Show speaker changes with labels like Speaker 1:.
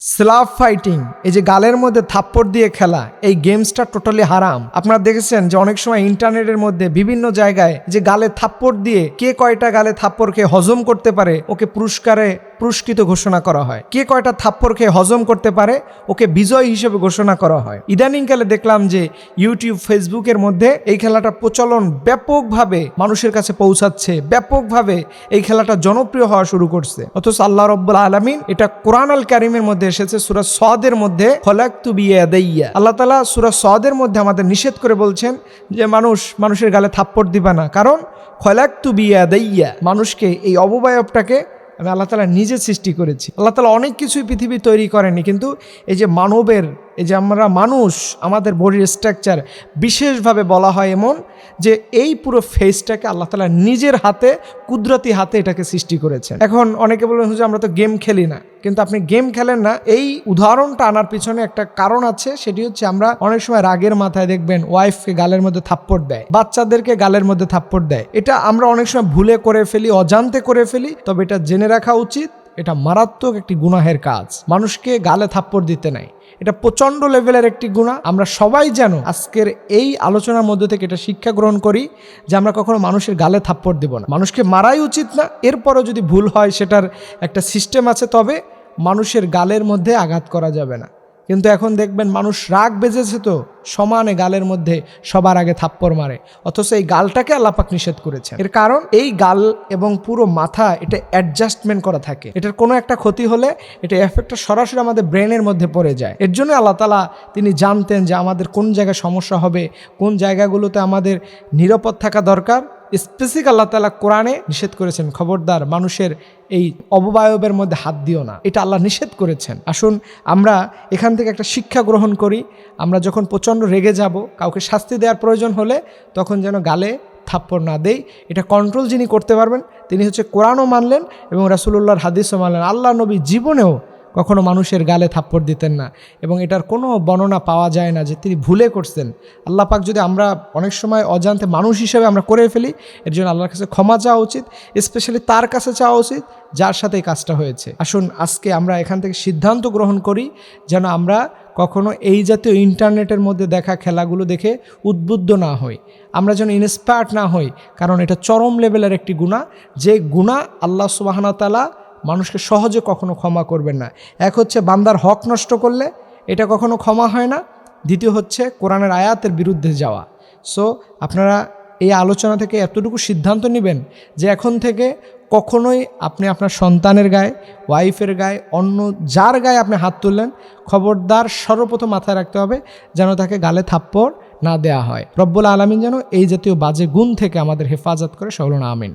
Speaker 1: Slav fighting, এই যে গালের মধ্যে থাপ্পড় দিয়ে খেলা, এই গেমসটা টোটালি হারাম। আপনারা দেখেছেন যে অনেক সময় ইন্টারনেটের মধ্যে বিভিন্ন জায়গায় যে গালে থাপ্পড় দিয়ে কে কয়টা গালে থাপ্পড় খেয়ে হজম করতে পারে ওকে পুরস্কৃত ঘোষণা করা হয়। কে কয়টা থাপ্পড় খেয়ে হজম করতে পারে ওকে বিজয় হিসেবে ঘোষণা করা হয়। ইদানিংকালে দেখলাম যে ইউটিউব, ফেসবুকের মধ্যে এই খেলাটা প্রচলন ব্যাপকভাবে মানুষের কাছে পৌঁছাচ্ছে, ব্যাপকভাবে এই খেলাটা জনপ্রিয় হওয়া শুরু করছে। অথচ আল্লাহ রাব্বুল আলামিন এটা কোরআন আল কারীমের মধ্যে এসেছে সূরা সদের মধ্যে, খলাকতু বিয়াদাইয়া। আল্লাহ তাআলা সূরা সদের মধ্যে আমাদের নিষেধ করে বলছেন যে মানুষের গালে থাপ্পড় দিবা না, কারণ খলাকতু বিয়াদাইয়া, মানুষকে এই অবয়বটাকে আমি আল্লাহ তাআলা নিজে সৃষ্টি করেছি। আল্লাহ তাআলা অনেক কিছুই পৃথিবী তৈরি করেনি, কিন্তু এই যে মানবের, এই যে আমরা মানুষ, আমাদের বডির স্ট্রাকচার বিশেষভাবে বলা হয় এমন যে এই পুরো ফেসটাকে আল্লাহ তাআলা নিজের হাতে, কুদরতি হাতে এটাকে সৃষ্টি করেছেন। এখন অনেকে বলবেন যে আমরা তো গেম খেলি না, কিন্তু আপনি গেম খেলেন না, এই উদাহরণটা আনার পিছনে একটা কারণ আছে। সেটি হচ্ছে আমরা অনেক সময় রাগের মাথায় দেখবেন ওয়াইফকে গালের মধ্যে থাপ্পড় দেয়, বাচ্চাদেরকে গালের মধ্যে থাপ্পড় দেয়। এটা আমরা অনেক সময় ভুলে করে ফেলি, অজান্তে করে ফেলি। তবে এটা জেনে রাখা উচিত, এটা মারাত্মক একটি গুনাহের কাজ। মানুষকে গালে থাপ্পড় দিতে নাই, এটা প্রচণ্ড লেভেলের একটি গুনাহ। আমরা সবাই যেন আজকের এই আলোচনার মধ্যে থেকে এটা শিক্ষা গ্রহণ করি যে আমরা কখনো মানুষের গালে থাপ্পড় দেব না। মানুষকে মারাই উচিত না, এরপরও যদি ভুল হয় সেটার একটা সিস্টেম আছে, তবে মানুষের গালের মধ্যে আঘাত করা যাবে না। কিন্তু এখন দেখবেন মানুষ রাগ বেজেছে তো সমানে গালের মধ্যে সবার আগে থাপ্পড় মারে, অথচ এই গালটাকে আল্লাহ পাক নিষেধ করেছেন। এর কারণ এই গাল এবং পুরো মাথা এটা অ্যাডজাস্টমেন্ট করা থাকে, এটার কোনো একটা ক্ষতি হলে এটা এফেক্টটা সরাসরি আমাদের ব্রেনের মধ্যে পড়ে যায়। এর জন্য আল্লাহ তাআলা তিনি জানতেন যে আমাদের কোন জায়গায় সমস্যা হবে, কোন জায়গাগুলোতে আমাদের নিরাপদ থাকা দরকার। স্পেসিফিক আল্লাহ তাআলা কোরআনে নিষেধ করেছেন, খবরদার মানুষের এই অবয়বের মধ্যে হাত দিও না, এটা আল্লাহ নিষেধ করেছেন। আসুন আমরা এখান থেকে একটা শিক্ষা গ্রহণ করি। আমরা যখন প্রচণ্ড রেগে যাব, কাউকে শাস্তি দেওয়ার প্রয়োজন হলে তখন যেন গালে থাপ্পড় না দেই। এটা কন্ট্রোল যিনি করতে পারবেন তিনি হচ্ছে কোরআনও মানলেন এবং রাসূলুল্লাহর হাদিসও মানলেন। আল্লাহ নবী জীবনেও কখনো মানুষের গালে থাপ্পড় দিতেন না, এবং এটার কোনো বর্ণনা পাওয়া যায় না যে তিনি ভুলে করছেন। আল্লাহ পাক যদি আমরা অনেক সময় অজান্তে মানুষ হিসেবে আমরা করে ফেলি, এর জন্য আল্লাহর কাছে ক্ষমা চাওয়া উচিত, স্পেশালি তার কাছে চাওয়া উচিত যার সাথে এই কাজটা হয়েছে। আসুন আজকে আমরা এখান থেকে সিদ্ধান্ত গ্রহণ করি যেন আমরা কখনো এই জাতীয় ইন্টারনেটের মধ্যে দেখা খেলাগুলো দেখে উদ্বুদ্ধ না হই, আমরা যেন ইন্সপায়ার্ড না হই, কারণ এটা চরম লেভেলের একটি গুনাহ, যে গুনাহ আল্লাহ সুবহানাহু ওয়া তাআলা মানুষকে সহজে কখনো ক্ষমা করবেন না। এক হচ্ছে বান্দার হক নষ্ট করলে এটা কখনো ক্ষমা হয় না, দ্বিতীয় হচ্ছে কোরআনের আয়াতের বিরুদ্ধে যাওয়া। সো আপনারা এই আলোচনা থেকে এতটুকু সিদ্ধান্ত নেবেন যে এখন থেকে কখনোই আপনি আপনার সন্তানের গায়ে, ওয়াইফের গায়ে, অন্য যার গায়ে আপনি হাত তুললেন, খবরদার সর্বপ্রথম মাথায় রাখতে হবে যেন তাকে গালে থাপ্পড় না দেয়া হয়। রব্বুল আলামিন যেন এই জাতীয় বাজে গুণ থেকে আমাদের হেফাজত করে, সকল আমিন।